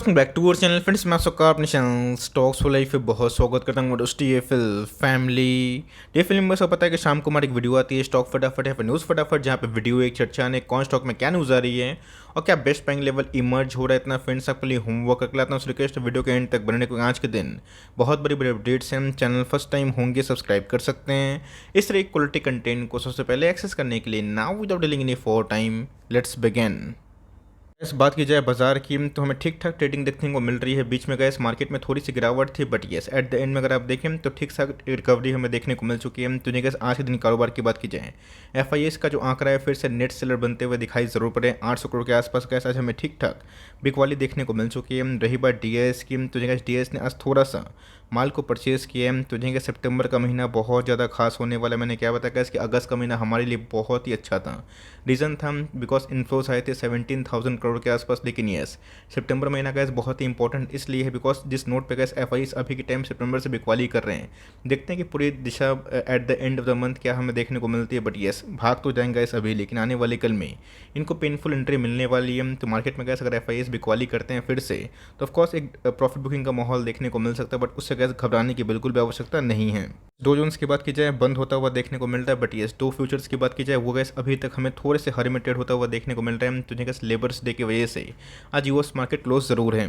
Back to our channel friends, मैं आप सबका अपने चैनल स्टॉक्स फॉर लाइफ पे बहुत स्वागत करता हूँ। दोस्त टीएफएल फैमिली टीएफएल में सब पता है कि शाम को हमारी एक वीडियो आती है स्टॉक फटाफट है फिर न्यूज़ फटाफट, जहाँ पे वीडियो एक चर्चा ने कौन स्टॉक में क्या न्यूज़ आ रही है और क्या बेस्ट बाइंग लेवल इमर्ज हो रहा है। इतना फ्रेंड्स आपके लिए होमवर्क कर लाता हूँ, रिक्वेस्ट वीडियो के एंड तक बनने को। आज के दिन बहुत बड़ी बड़ी अपडेट्स हैं, चैनल फर्स्ट टाइम होंगे सब्सक्राइब कर सकते हैं। इस तरह क्वालिटी कंटेंट को सबसे पहले एक्सेस करने के लिए now without delaying any for time let's begin. इस बात की जाए बाजार की, तो हमें ठीक ठाक ट्रेडिंग देखने को मिल रही है। बीच में गए इस मार्केट में थोड़ी सी गिरावट थी, but yes eight the and में अगर आप देखें तो ठीक ठाक रिकवरी हमें देखने को मिल चुकी है। तो गैस आज के दिन कारोबार की बात की जाए, एफआईएस का जो आंकड़ा है फिर से नेट सेलर बनते हुए दिखाई जरूर पड़े। 800 करोड़ के आसपास गैस आज हमें ठीक ठाक बिकवाली देखने को मिल चुकी है। रही बात डीएस की, तो गैस डीएस ने आज थोड़ा सा माल को परचेज किया है। तो कि सितंबर का महीना बहुत ज़्यादा खास होने वाला है। मैंने क्या बताया कि अगस्त का महीना हमारे लिए बहुत ही अच्छा था। रीज़न था बिकॉज इन्फ्लोज आए थे 17,000 करोड़ के आसपास। लेकिन यस सितंबर महीना गैस बहुत ही इंपॉर्टेंट इसलिए है बिकॉज जिस नोट पे गैस एफआईएस अभी के टाइम सितंबर से बिकवाली कर रहे हैं। देखते हैं कि पूरी दिशा at the end of the month क्या हमें देखने को मिलती है। बट यस भाग तो जाएंगे गैस अभी, लेकिन आने वाले कल में इनको पेनफुल एंट्री मिलने वाली है। तो मार्केट में गैस अगर एफआईएस बिकवाली करते हैं फिर से, तो ऑफकोर्स एक प्रॉफिट बुकिंग का माहौल देखने को मिल सकता है। बट उससे गैस घबराने की बिल्कुल भी आवश्यकता नहीं है। डो जोन्स की बात की जाए बंद होता हुआ देखने को मिलता है। बट येस दो फ्यूचर्स की बात की जाए वो गैस अभी तक हमें थोड़े से हर में ट्रेड होता हुआ देखने को मिल रहा है। तो गैस लेबर्स डे की वजह से आज यूएस मार्केट क्लोज जरूर है।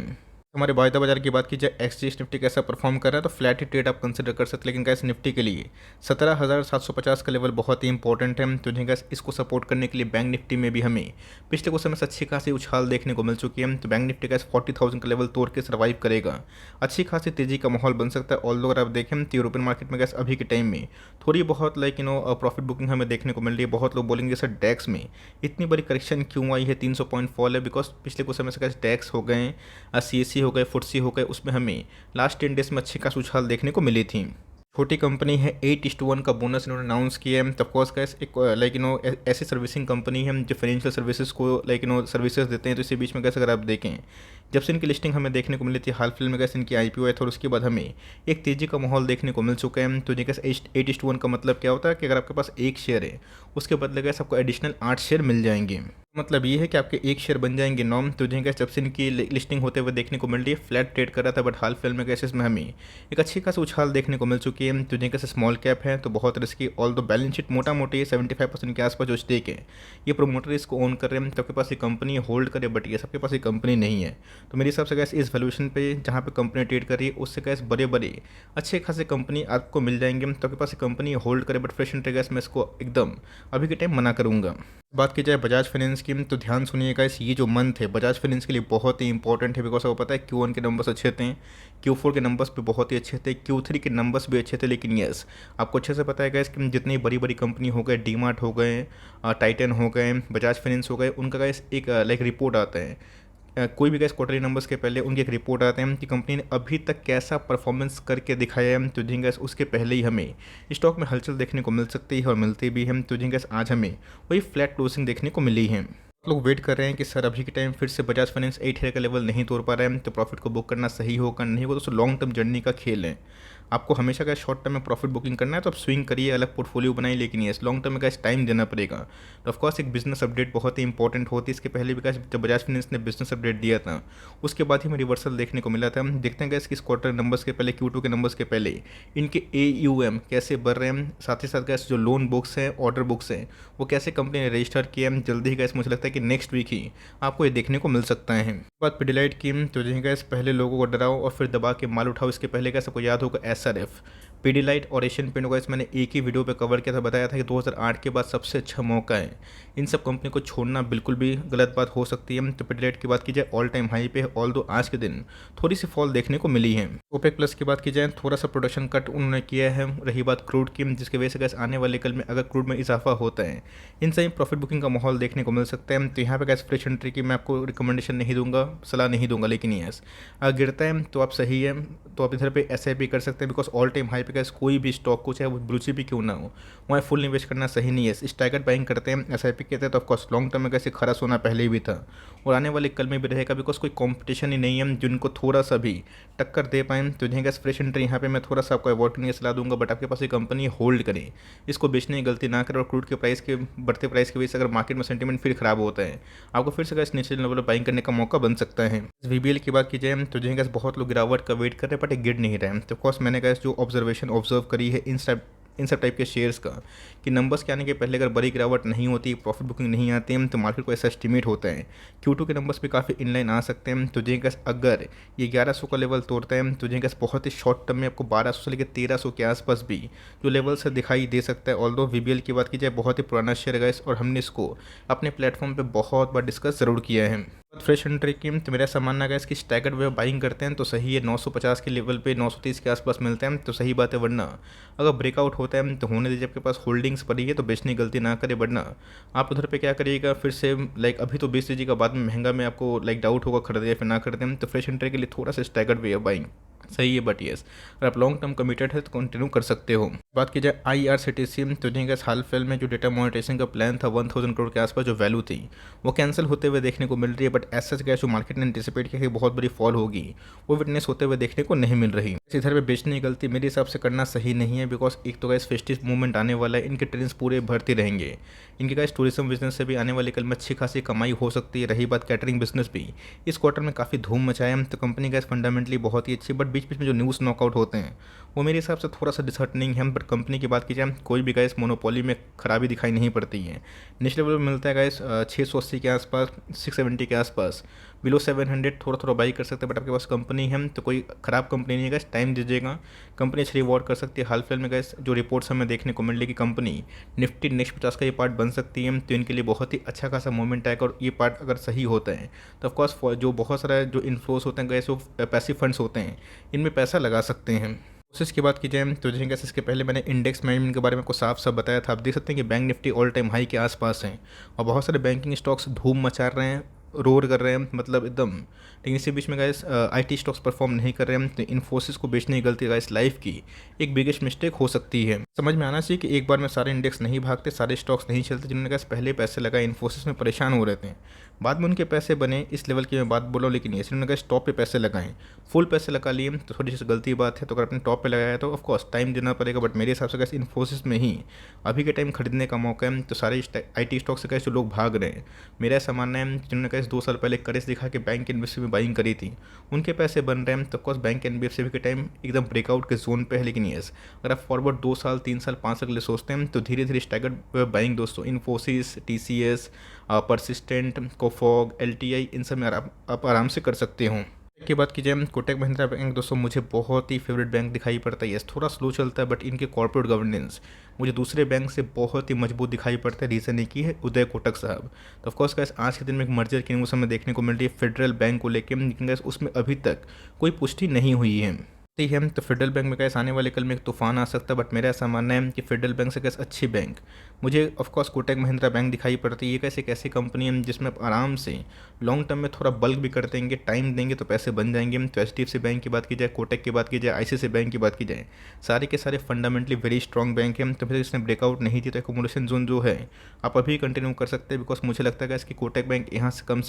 हमारे वायदा बाजार की बात की जाए, एक्सचेंज निफ्टी कैसा परफॉर्म कर रहा है, तो फ्लैट ही ट्रेड आप कंसिडर कर सकते हैं। लेकिन गैस निफ्टी के लिए 17,750 का लेवल बहुत ही इंपॉर्टेंट है। तो गैस इसको सपोर्ट करने के लिए बैंक निफ्टी में भी हमें पिछले कुछ समय से अच्छी खासी उछाल देखने को मिल चुकी है। तो बैंक निफ्टी गैस 40,000 का लेवल तोड़ के सर्वाइव करेगा, अच्छी खासी तेजी का माहौल बन सकता है। ऑल्दो अगर आप देखें तो यूरोपियन मार्केट में गैस अभी के टाइम में थोड़ी बहुत प्रॉफिट बुकिंग हमें देखने को मिल रही है। बहुत लोग बोलेंगे सर डैक्स में इतनी बड़ी करेक्शन क्यों आई है, 300 पॉइंट फॉल है। बिकॉज पिछले कुछ समय से गैस डैक्स हो गए, सीएससी हो गए, फुटसी हो गए, उसमें हमें लास्ट 10 डेज में अच्छी खासी उछाल देखने को मिली थी। छोटी कंपनी है, 8:1 का बोनस इन्होंने अनाउंस किया है। ऑफकोर्स गैस एक ऐसी सर्विसिंग कंपनी है जो फाइनेंशियल सर्विसेज को सर्विसेज देते हैं। तो इसी बीच में गैस अगर आप देखें जब से इनकी लिस्टिंग हमें देखने को मिली थी हाल फिलहाल में गैस इनकी आईपीओ है, और उसके बाद हमें एक तेजी का माहौल देखने को मिल चुका है। तो गैस 8:1 का मतलब क्या होता है कि अगर आपके पास एक शेयर है उसके बदले गैस आपको एडिशनल 8 शेयर मिल जाएंगे। मतलब ये है कि आपके एक शेयर बन जाएंगे नॉर्म। तो गैस जब से इनकी लिस्टिंग होते हुए देखने को मिल रही है, फ्लैट ट्रेड कर रहा था, बट हाल फिलहाल में गैस इसमें हमें एक अच्छी खासी उछाल देखने को मिल चुकी है। तो गैस स्मॉल कैप है तो बहुत रिस्की, ऑल दो बैलेंस शीट मोटा मोटी 75% के आसपास जो स्टेक है ये प्रोमोटर इसको ओन कर रहे हैं। तो आपके पास ये कंपनी होल्ड करे, बट ये सबके पास ये कंपनी नहीं है। तो मेरे हिसाब से गैस इस वैल्यूएशन पे जहाँ पे कंपनी ट्रेड कर रही है उससे गैस बड़े बड़े अच्छे खासे कंपनी आपको मिल जाएंगे। तो आपके पास ये कंपनी होल्ड करे, बट फ्रेश एंट्री गैस मैं इसको एकदम अभी के टाइम मना करूँगा। बात की जाए बजाज फाइनेंस की, तो ध्यान सुनिएगा, इस ये जो मंथ है बजाज फाइनेंस के लिए बहुत ही इंपॉर्टेंट है। बिकॉज आपको पता है Q1 के नंबर्स अच्छे थे, Q4 के नंबर्स भी बहुत ही अच्छे थे, Q3 के नंबर्स भी अच्छे थे। लेकिन यस आपको अच्छे से पता है गैस कि जितनी बड़ी बड़ी कंपनी हो गए, डीमार्ट हो गए, टाइटन हो गए, बजाज फाइनेंस हो गए, उनका गैस एक रिपोर्ट आता है। कोई भी गैस क्वार्टरली नंबर्स के पहले उनकी एक रिपोर्ट आते हैं कि कंपनी ने अभी तक कैसा परफॉर्मेंस करके दिखाया है। तो गैस उसके पहले ही हमें स्टॉक में हलचल देखने को मिल सकती है और मिलती भी है। तो गैस आज हमें वही फ्लैट क्लोजिंग देखने को मिली है। लोग वेट कर रहे हैं कि सर अभी के टाइम फिर से बजाज फाइनेंस 8 का लेवल नहीं तोड़ पा रहा है, तो प्रॉफिट को बुक करना सही होगा नहीं होगा। दोस्तों लॉन्ग टर्म जर्नी का खेल है, आपको हमेशा का शॉर्ट टर्म में प्रॉफिट बुकिंग करना है तो आप स्विंग करिए, अलग पोर्टफोलियो बनाइए। लेकिन ये लॉन्ग टर्म में कैसे टाइम देना पड़ेगा। तो ऑफकोर्स एक बिजनेस अपडेट बहुत ही इंपॉर्टेंट होती है। इसके पहले भी कैसे जब बजाज फाइनेंस ने बिजनेस अपडेट दिया था उसके बाद ही हमें रिवर्सल देखने को मिला था। हम देखते हैं गैस किस क्वार्टर नंबर्स के पहले, Q2 के नंबर्स के पहले इनके AUM कैसे बढ़ रहे हैं, साथ ही साथ गैस जो लोन बुक्स हैं, ऑर्डर बुक्स हैं, वो कैसे कंपनी ने रजिस्टर किया है। जल्दी ही गैस मुझे लगता है कि नेक्स्ट वीक ही आपको ये देखने को मिल सकता है। बात पिडिलाइट की, तो गैस पहले लोगों को डराओ और फिर दबा के माल उठाओ। इसके पहले गैस आपको याद होगा SRF, पिडिलाइट और एशियन पेंट गैस मैंने एक ही वीडियो पे कवर किया था, बताया था कि 2008 के बाद सबसे अच्छा मौका है। इन सब कंपनी को छोड़ना बिल्कुल भी गलत बात हो सकती है। तो पिडिलाइट की बात की जाए ऑल टाइम हाई पे है, ऑल दो आज के दिन थोड़ी सी फॉल देखने को मिली है। ओपेक प्लस की बात की जाए थोड़ा सा प्रोडक्शन कट उन्होंने किया है। रही बात क्रूड की, जिसकी वजह से गैस आने वाले कल में अगर क्रूड में इजाफा होता है इन सही प्रॉफिट बुकिंग का माहौल देखने को मिल सकता है। तो यहाँ पे गैस फ्रेश एंट्री की मैं आपको रिकमेंडेशन नहीं दूंगा, सलाह नहीं दूंगा। लेकिन यस अगर गिरता है तो आप सही है तो आप इधर पे SIP कर सकते हैं। बिकॉज ऑल टाइम हाई पे गैस कोई भी स्टॉक को, चाहे वो ब्लू चिप भी क्यों ना हो, वहाँ फुल इन्वेस्ट करना सही नहीं है। स्टैगर्ड बाइंग करते हैं, एसआईपी कहते हैं, तो ऑफकोर्स लॉन्ग टर्म में कैसे खरा सोना पहले भी था और आने वाले कल में भी रहेगा, बिकॉज कोई कॉम्पिटिशन ही नहीं है जिनको थोड़ा सा भी टक्कर दे पाएँ। तो जिन्हें गैस फ्रेश एंट्री यहाँ पे मैं थोड़ा सा आपको अवॉइड करने की सलाह दूंगा, बट आपके पास एक कंपनी होल्ड करें, इसको बेचने की गलती ना करें। और क्रूड के प्राइस के बढ़ते प्राइस की वजह से अगर मार्केट में सेंटीमेंट फिर खराब होता है, आपको फिर से गैस नीचे लेवल पर बाइंग करने का मौका बन सकता है। वीबीएल की बात की जाए तो जिन्हें गैस बहुत लोग गिरावट का वेट कर रहे हैं, बट गिर नहीं रहे हैं। तो ऑफकोर्स मैंने गैस जो ऑब्जर्व करी है इन सब टाइप के शेयर्स का, कि नंबर्स के आने के पहले अगर बड़ी गिरावट नहीं होती, प्रॉफिट बुकिंग नहीं आती है, तो मार्केट को ऐसा एस्टिमेट होता है Q2 के नंबर्स भी काफ़ी इनलाइन आ सकते हैं। तो जिनका अगर ये 1100 का लेवल तोड़ता है, तो जिनका बहुत ही शॉर्ट टर्म में आपको 1200 से लेकर 1300 के आसपास भी जो लेवल से दिखाई दे सकता है। ऑल्दो वीबीएल की बात की जाए, बहुत ही पुराना शेयर है गाइस, और हमने इसको अपने प्लेटफॉर्म पर बहुत बार डिस्कस ज़रूर किया है। फ्रेश एंट्री की तो मेरा ऐसा मानना है इसकी स्टैगर्ड वे बाइंग करते हैं तो सही है। 950 के लेवल पे 930 के आसपास मिलते हैं तो सही बात है, वरना अगर ब्रेकआउट होता है तो होने दीजिए। आपके पास होल्डिंग्स पड़ी है तो बेचने की गलती ना करे, वरना आप उधर पे क्या करिएगा, फिर से लाइक अभी तो बेच दीजिएगा, बाद में महंगा में आपको लाइक डाउट होगा खरीदे या फिर ना खरीदें। तो फ्रेश एंट्री के लिए थोड़ा सा स्टैगर्ड वे बाइंग सही है, बट येस अगर आप लॉन्ग टर्म कमिटेड है तो कंटिन्यू कर सकते हो। बात की जाए IRCTC तो जिनका हाल फिलहाल में जो डेटा मोनेटाइजेशन का प्लान था 1000 करोड़ के आसपास जो वैल्यू थी वो कैंसिल होते हुए देखने को मिल रही है, बट ऐसा गैस जो मार्केट ने एंटिसिपेट किया कि बहुत बड़ी फॉल होगी, वो विटनेस होते हुए देखने को नहीं मिल रही। इधर पे बेचने की गलती मेरे हिसाब से करना सही नहीं है, बिकॉज एक तो गैस फेस्टिव मूवमेंट आने वाला है, इनके ट्रेंड्स पूरे भरते रहेंगे। इनके गैस टूरिज्म बिजनेस से भी आने वाले कल में अच्छी खासी कमाई हो सकती है। रही बात कैटरिंग बिजनेस भी इस क्वार्टर में काफ़ी धूम मचाया है, तो कंपनी गैस फंडामेंटली बहुत ही अच्छी, बट बीच बीच में जो न्यूज़ नॉकआउट होते हैं वो मेरे हिसाब से थोड़ा सा डिसहर्टनिंग है। बट कंपनी की बात की जाए, कोई भी गैस मोनोपोली में खराबी दिखाई नहीं पड़ती है। निचले लेवल में मिलता है गैस 680 के आसपास, 670 के आसपास, बिलो 700 थोड़ा थोड़ा बाई कर सकते हैं। बट आपके पास कंपनी है तो कोई ख़राब कंपनी नहीं है गैस, टाइम दीजिएगा, कंपनी अच्छी रिवॉर्ड कर सकती है। हाल फिलहाल में गैस जो रिपोर्ट्स हमें देखने को मिल रही है कि कंपनी निफ्टी नेक्स्ट 50 का ये पार्ट बन सकती है, तो इनके लिए बहुत ही अच्छा खासा मूवमेंट आएगा। और ये पार्ट अगर सही होता है तो ऑफकोर्स जो बहुत सारा जो इन्फ्लोस होते हैं गैस, वो पैसिव फंड्स होते हैं, इनमें पैसा लगा सकते हैं। प्रोसेस की बात की जाए तो जैसे कैसे इसके पहले मैंने इंडेक्स मैनेजमेंट के बारे में आपको साफ साफ बताया था। आप देख सकते हैं कि bank Nifty all time high के आसपास हैं और बहुत सारे बैंकिंग स्टॉक्स धूम मचा रहे हैं, रोर कर रहे हैं, मतलब एकदम। लेकिन इसी बीच में गाइस IT स्टॉक्स परफॉर्म नहीं कर रहे हैं, तो इन्फोसिस को बेचने की गलती गाइस लाइफ की एक बिगेस्ट मिस्टेक हो सकती है। समझ में आना चाहिए कि एक बार में सारे इंडेक्स नहीं भागते, सारे स्टॉक्स नहीं चलते। जिन्होंने गाइस पहले पैसे लगाए इन्फोसिस में परेशान हो रहे थे, बाद में उनके पैसे बने, इस लेवल की मैं बात बोल रहा हूँ। लेकिन ये उन्होंने गाइस टॉप पे पैसे लगाएं, फुल पैसे लगा लिए तो थोड़ी सी गलती बात है। तो अगर अपने टॉप पे लगाया तो ऑफकोर्स टाइम देना पड़ेगा, बट मेरे हिसाब से गाइस इन्फोसिस में ही अभी के टाइम खरीदने का मौका है। तो सारे IT स्टॉक से कैसे लोग भाग रहे हैं, मेरा ऐसा मानना है जिन्होंने कैसे 2 साल पहले करेज दिखा के बैंक NBFC में बाइंग करी थी, उनके पैसे बन रहे हैं। तो ऑफकोर्स बैंक NBFC के टाइम एकदम ब्रेकआउट के जोन पे है। लेकिन यस, अगर आप फॉरवर्ड 2 साल 3 साल 5 साल के लिए सोचते हैं तो धीरे धीरे स्टैगर्ड बाइंग दोस्तों इन्फोसिस, TCS, परसिस्टेंट, कोफॉग, LTI, इन सब में आप आराम से कर सकते हो। की बात की जाए कोटक महिंद्रा बैंक दोस्तों मुझे बहुत ही फेवरेट बैंक दिखाई पड़ता है। थोड़ा स्लो चलता है, बट इनके कॉर्पोरेट गवर्नेंस मुझे दूसरे बैंक से बहुत ही मजबूत दिखाई पड़ता है। रीज़न एक ही है, उदय कोटक साहब। तो ऑफकोर्स गाइस आज के दिन में एक मर्जर की न्यूज़ हमें देखने को मिल रही है फेडरल बैंक को लेकर, लेकिन गाइस उसमें अभी तक कोई पुष्टि नहीं हुई है। हम तो फेडरल बैंक में कैसे आने वाले कल में एक तूफान आ सकता है, बट मेरा ऐसा मानना है कि फेडरल बैंक से कैसे अच्छी बैंक मुझे ऑफकोर्स कोटक महिंद्रा बैंक दिखाई पड़ती है। ये कैसे कैसी कंपनी है जिसमें आप आराम से लॉन्ग टर्म में थोड़ा बल्क भी कर देंगे, टाइम देंगे तो पैसे बन जाएंगे। तो HDFC बैंक की बात की जाए, कोटक की बात की जाए, ICICI बैंक की बात की जाए, सारे के सारे फंडामेंटली वेरी स्ट्रॉन्ग बैंक हैं। तो फिर इसने ब्रेकआउट नहीं थी तो एकोमोडेशन जोन जो है आप अभी कंटिन्यू कर सकते हैं, बिकॉज मुझे लगता है इसकी कोटक बैंक यहाँ से कम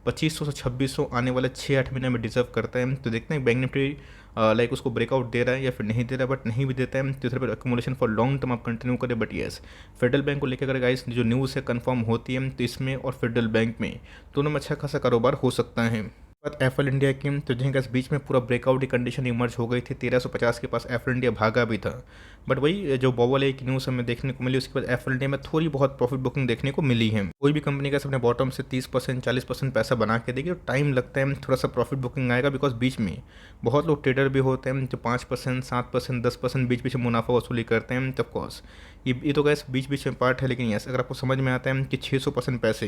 2500 से 2600 आने वाले 6-8 महीने में डिजर्व करता है। तो देखते हैं बैंक निफ्टी लाइक उसको ब्रेकआउट दे रहा है या फिर नहीं दे रहा है, बट नहीं भी देता है तो इधर पर एक्यूमुलेशन फॉर लॉन्ग टर्म आप कंटिन्यू करें। बट येस, फेडरल बैंक को लेकर अगर गाइस जो न्यूज़ है कंफर्म होती है तो इसमें और फेडरल बैंक में दोनों में अच्छा खासा कारोबार हो सकता है। बात एफएल इंडिया की तो जिनका इस बीच में पूरा ब्रेकआउट की कंडीशन इमर्ज हो गई थी, 1350 के पास एफएल इंडिया भागा भी था। बट वही जो बॉबल एक न्यूज़ हमें देखने को मिली, उसके बाद एफएल इंडिया में थोड़ी बहुत प्रॉफिट बुकिंग देखने को मिली है। कोई भी कंपनी का अपने बॉटम से 30% 40% पैसा बना के देगी तो टाइम लगता है, थोड़ा सा प्रॉफिट बुकिंग आएगा। बिकॉज बीच में बहुत लोग ट्रेडर भी होते हैं जो 5%, 7%, 10% बीच बीच में मुनाफा वसूली करते हैं। तो ऑफकोर्स ये तो गैस बीच बीच में पार्ट है। लेकिन यस, अगर आपको समझ में आता है कि 600% पैसे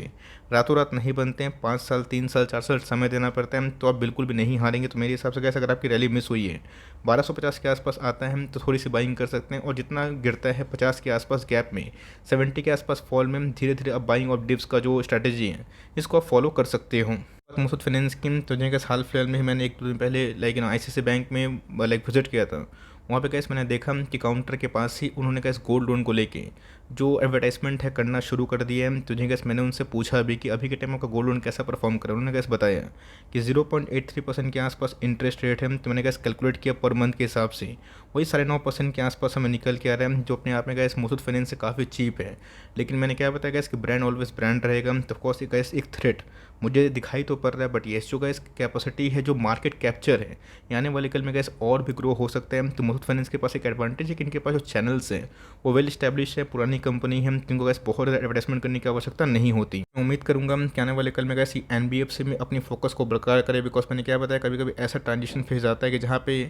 रातों रात नहीं बनते हैं, 5 साल 3 साल 4 साल समय देना पड़ता है, तो आप बिल्कुल भी नहीं हारेंगे। तो मेरे हिसाब से गैस अगर आपकी रैली मिस हुई है 1250 के आसपास आता है तो थोड़ी सी बाइंग कर सकते हैं, और जितना गिरता है 50 के आसपास गैप में, 70 के आसपास फॉल में धीरे धीरे अब बाइंग ऑफ डिप्स का जो स्ट्रैटेजी है इसको आप फॉलो कर सकते हो। मुथूट फाइनेंस की तो जैसे हाल फिलहाल में मैंने 1-2 दिन पहले लाइक ICICI बैंक में लाइक विजिट किया था, वहाँ पे गैस मैंने देखा कि काउंटर के पास ही उन्होंने गैस गोल्ड लोन को लेके जो एडवर्टाइजमेंट है करना शुरू कर दिया है। तुझे गैस मैंने उनसे पूछा भी कि अभी के टाइम आपका गोल्ड लोन कैसा परफॉर्म कर रहा है। उन्होंने गैस बताया कि 0.83% के आसपास इंटरेस्ट रेट है। तो मैंने गैस कैलकुलेट किया पर मंथ के हिसाब से वही 9.5% के आसपास हमें निकल के आ रहा है, जो अपने आप में गैस मुथूट फाइनेंस से काफ़ी चीप है। लेकिन मैंने क्या बताया गैस कि ब्रांड ऑलवेज ब्रांड रहेगा। तो ऑफकोर्स गैस एक थ्रेट मुझे दिखाई तो पड़ रहा है, बट ये जो गैस कैपेसिटी है, जो मार्केट कैप्चर है, ये आने वाले कल में गैस और भी ग्रो हो सकता है। तो मुथूट फाइनेंस के पास एक एडवांटेज है कि इनके पास जो चैनल्स हैं वो वेल स्टैब्लिश है, पुरानी कंपनी है, जिनको गैस बहुत ज़्यादा एडवर्टाइजमेंट करने की आवश्यकता नहीं होती। मैं उम्मीद करूंगा कि आने वाले कल में गैस एनबीएफसी में अपनी फोकस को बरकरार करे। बिकॉज मैंने क्या बताया, कभी कभी ऐसा ट्रांजिशन फेज आता है कि जहाँ पे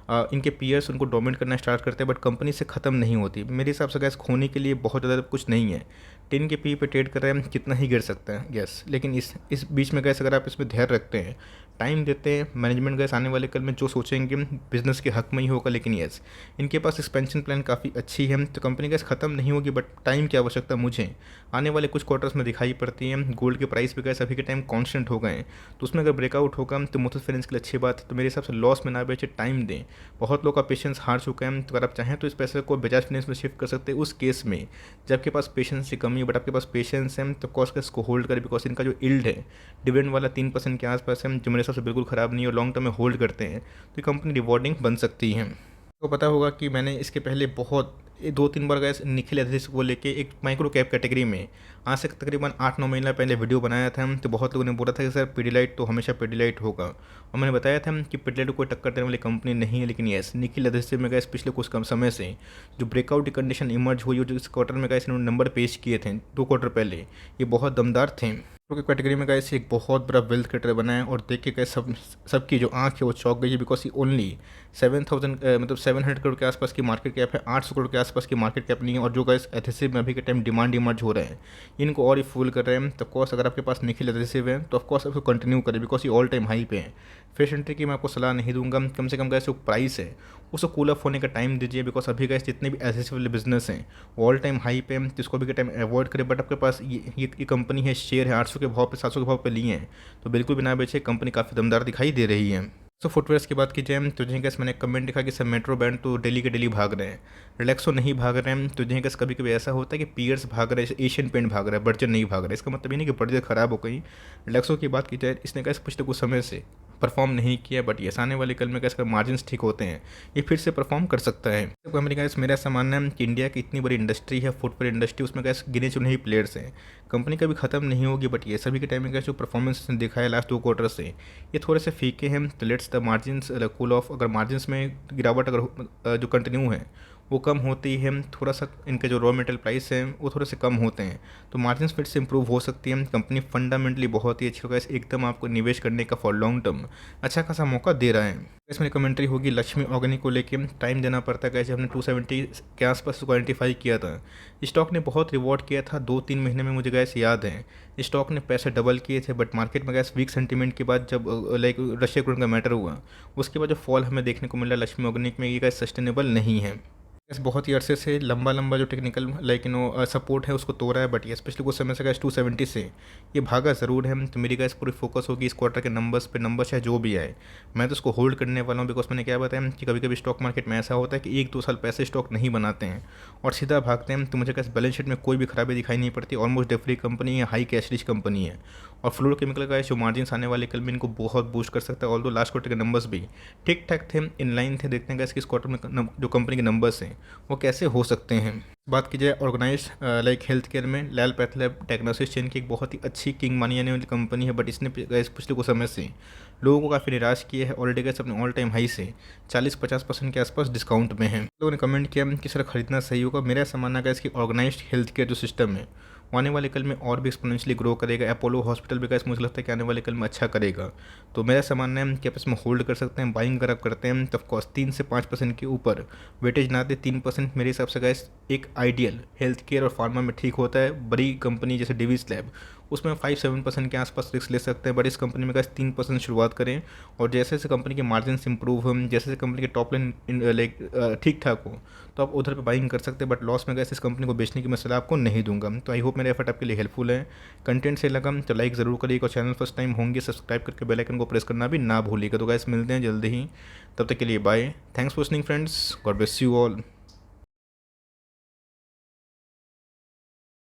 इनके पीयर्स उनको डोमिनेट करना स्टार्ट करते हैं, बट कंपनी से ख़त्म नहीं होती। मेरे हिसाब से गैस खोने के लिए बहुत ज़्यादा कुछ नहीं है। 10 के पी पे ट्रेड कर रहे हैं, कितना ही गिर सकता है गैस। लेकिन इस बीच में गैस अगर आप इसमें धैर्य रखते हैं, टाइम देते हैं, मैनेजमेंट गैस आने वाले कल में जो सोचेंगे बिजनेस के हक में ही होगा। लेकिन यस, इनके पास एक्सपेंशन प्लान काफ़ी अच्छी है। तो कंपनी गैस ख़त्म नहीं होगी, बट टाइम की आवश्यकता मुझे आने वाले कुछ क्वार्टर्स में दिखाई पड़ती है। गोल्ड के प्राइस भी गैस अभी के टाइम कांस्टेंट हो गए हैं, तो उसमें अगर ब्रेकआउट होगा तो मुथूट फाइनेंस के लिए अच्छी बात है। तो मेरे हिसाब से लॉस में ना बेचे, टाइम दें। बहुत लोग का पेशेंस हार चुका है। तो अगर आप चाहें तो इस पैसे को बजाज फाइनेंस में शिफ्ट कर सकते हैं उस केस में जब आपके पास पेशेंस की कमी है। बट आपके पास पेशेंस है तो कॉस्ट इसको होल्ड करें। बिकॉज इनका जो यील्ड है डिविडेंड वाला 3% के आसपास है, जो मेरे हिसाब से बिल्कुल ख़राब नहीं है, और लॉन्ग टर्म में होल्ड करते हैं तो ये कंपनी रिवॉर्डिंग बन सकती है। तो पता होगा कि मैंने इसके पहले बहुत 2-3 बार गैस निखिल एथिस को लेके एक माइक्रो कैप कैटेगरी में आज से तकरीबन 8-9 महीना पहले वीडियो बनाया था। तो बहुत लोगों ने बोला था कि सर पीडीलाइट तो हमेशा पीडीलाइट होगा, और मैंने बताया था कि पीडीलाइट को कोई टक्कर देने वाली कंपनी नहीं है। लेकिन यस, निखिल एथिस में गैस पिछले कुछ कम समय से जो ब्रेकआउट की कंडीशन इमर्ज हुई, जो इस क्वार्टर में गैस इन्होंने नंबर पेश किए थे 2 क्वार्टर पहले, ये बहुत दमदार थे। की कैटेगरी में गैस एक बहुत बड़ा वेल्थ क्रिएटर बना है, और देख के गैस सबकी जो आंख है वो चौंक गई है। बिकॉज ये ओनली 700 करोड़ के आसपास की मार्केट कैप है, 800 करोड़ के आसपास की मार्केट कैप नहीं है। और जो गैस एडहेसिव में अभी के टाइम डिमांड इमर्ज हो रहे हैं, इनको और ही फूल कर रहे हैं। तो ऑफकोर्स अगर आपके पास निखिल एडहेसिव है तो ऑफकोर्स आपको कंटिन्यू करें, बिकॉज ये ऑल टाइम हाई पे है। फ्रेश एंट्री की मैं आपको सलाह नहीं दूंगा। कम से कम गैस जो प्राइस है उसको कूल ऑफ होने का टाइम दीजिए। बिकॉज अभी गैस जितने भी एडहेसिव वाले बिजनेस हैं वो ऑल टाइम हाई पे, जिसको अभी के टाइम अवॉइड करें। बट आपके पास ये कंपनी है, शेयर है 800 के भाव पे, 700 के भाव पे लिए हैं, तो बिल्कुल बिना बेचे कंपनी काफ़ी दमदार दिखाई दे रही है। तो फुटवेयर्स की बात की जाए तो जिन्हें कैसे मैंने कमेंट देखा कि सब मेट्रो बैंड तो डेली के डेली भाग रहे हैं, रिलैक्सो नहीं भाग रहे हैं। तो जिन्हें कैसे कभी कभी ऐसा होता है कि पियर्स भाग रहे हैं, एशियन पेंट भाग रहा है, बर्जर नहीं भाग रहा है। इसका मतलब ये नहीं कि बर्जर खराब हो गई। रिलैक्सो की बात की जाए, इसने कैसे पिछले कुछ समय से परफॉर्म नहीं किया, बट ये आने वाले कल में कैसे मार्जिन ठीक होते हैं, ये फिर से परफॉर्म कर सकता है। तो गैस मेरा ऐसा मानना है कि इंडिया की इतनी बड़ी इंडस्ट्री है, फुटवेयर इंडस्ट्री, उसमें गैस गिने चुने ही प्लेयर्स हैं। कंपनी कभी ख़त्म नहीं होगी, बट ये सभी के टाइम में गैस जो परफॉर्मेंस देखा है लास्ट 2 क्वार्टर से, ये थोड़े से फीके हैं। तो let's the margins cool off. अगर मार्जिन्स में गिरावट अगर जो कंटिन्यू है वो कम होती है, थोड़ा सा इनके जो रॉ मटेरियल प्राइस हैं वो थोड़े से कम होते हैं, तो मार्जिन फिर से इंप्रूव हो सकती है। कंपनी फंडामेंटली बहुत ही अच्छी होगा, एकदम आपको निवेश करने का फॉर लॉन्ग टर्म अच्छा खासा मौका दे रहा है। इसमें कमेंट्री होगी लक्ष्मी ऑर्गेनिक को लेके। टाइम देना पड़ता है, कैसे हमने 270 के आसपास उसको आइडेंटिफाई किया था। स्टॉक ने बहुत रिवॉर्ड किया था 2-3 महीने में, मुझे गैस याद है। स्टॉक ने पैसे डबल किए थे, बट मार्केट में गैस वीक सेंटीमेंट के बाद जब लाइक रशिया यूक्रेन का मैटर हुआ, उसके बाद जो फॉल हमें देखने को मिला लक्ष्मी ऑर्गेनिक में, ये गैस सस्टेनेबल नहीं है। यस, बहुत ही अरसे से लंबा जो टेक्निकल सपोर्ट है उसको तोड़ा है, बट यस पिछले कुछ समय से गैस 270 से ये भागा ज़रूर है। तो मेरी गैस पूरी फोकस होगी इस क्वार्टर के नंबर्स पे। नंबर चाहे जो भी आए, मैं तो उसको होल्ड करने वाला हूँ। बिकॉज मैंने क्या बताया कि कभी कभी स्टॉक मार्केट में ऐसा होता है कि 1-2 साल पैसे स्टॉक नहीं बनाते हैं और सीधा भागते हैं। तो मुझे गैस बैलेंस शीट में कोई भी खराबी दिखाई नहीं पड़ती। ऑलमोस्ट डेट फ्री कंपनी है, हाई कैश रिच कंपनी है, और फ्लोर केमिकल का जो मार्जिन आने वाले कल में इनको बहुत बूस्ट कर सकता है। ऑल्दो लास्ट क्वार्टर के नंबर्स भी ठीक ठाक थे, इन लाइन थे। देखते हैं गैस किस क्वार्टर में जो कंपनी के नंबर्स हैं वो कैसे हो सकते हैं। बात की जाए ऑर्गेनाइज लाइक हेल्थ केयर में, लैल पैथलैब डायग्नोसिस चेन की एक बहुत ही अच्छी किंग मानी जाने वाली कंपनी है, बट इसने पिछले कुछ समय से लोगों को काफ़ी निराश किया है। ऑलरेडी गैस अपने ऑल टाइम हाई से 40-50% के आसपास डिस्काउंट में है। लोगों ने कमेंट किया कि सर खरीदना सही होगा। मेरा ऐसा मानना है इसकी ऑर्गेनाइज्ड हेल्थ केयर जो सिस्टम है वो आने वाले कल में और भी एक्सपोनेंशियली ग्रो करेगा। अपोलो हॉस्पिटल भी गैस मुझे लगता है कि आने वाले कल में अच्छा करेगा। तो मेरा ऐसा मानना है कि आप इसमें होल्ड कर सकते हैं। बाइंग अगर आप करते हैं तो ऑफकोर्स 3 से 5% के ऊपर वेटेज ना दे। 3% मेरे हिसाब से गैस एक आइडियल हेल्थ केयर और फार्मा में ठीक होता है। बड़ी कंपनी जैसे डिवीज लैब उसमें 5-7% के आसपास रिस्क ले सकते हैं, बट इस कंपनी में गाइस 3% शुरुआत करें। और जैसे जैसे कंपनी के मार्जिन इंप्रूव हो, जैसे जैसे कंपनी के टॉप लाइन लाइक ठीक ठाक हो, तो आप उधर पे बाइंग कर सकते हैं। बट लॉस में गाइस इस कंपनी को बेचने की मैं सलाह आपको नहीं दूंगा। तो आई होप मेरा एफर्ट आपके लिए हेल्पफुल है। कंटेंट से लगा तो लाइक ज़रूर करिएगा, और चैनल फर्स्ट टाइम होंगे सब्सक्राइब करके बेल आइकन को प्रेस करना भी ना भूलिएगा। तो गाइस मिलते हैं जल्दी ही, तब तक के लिए bye. Thanks for listening friends, God bless you all.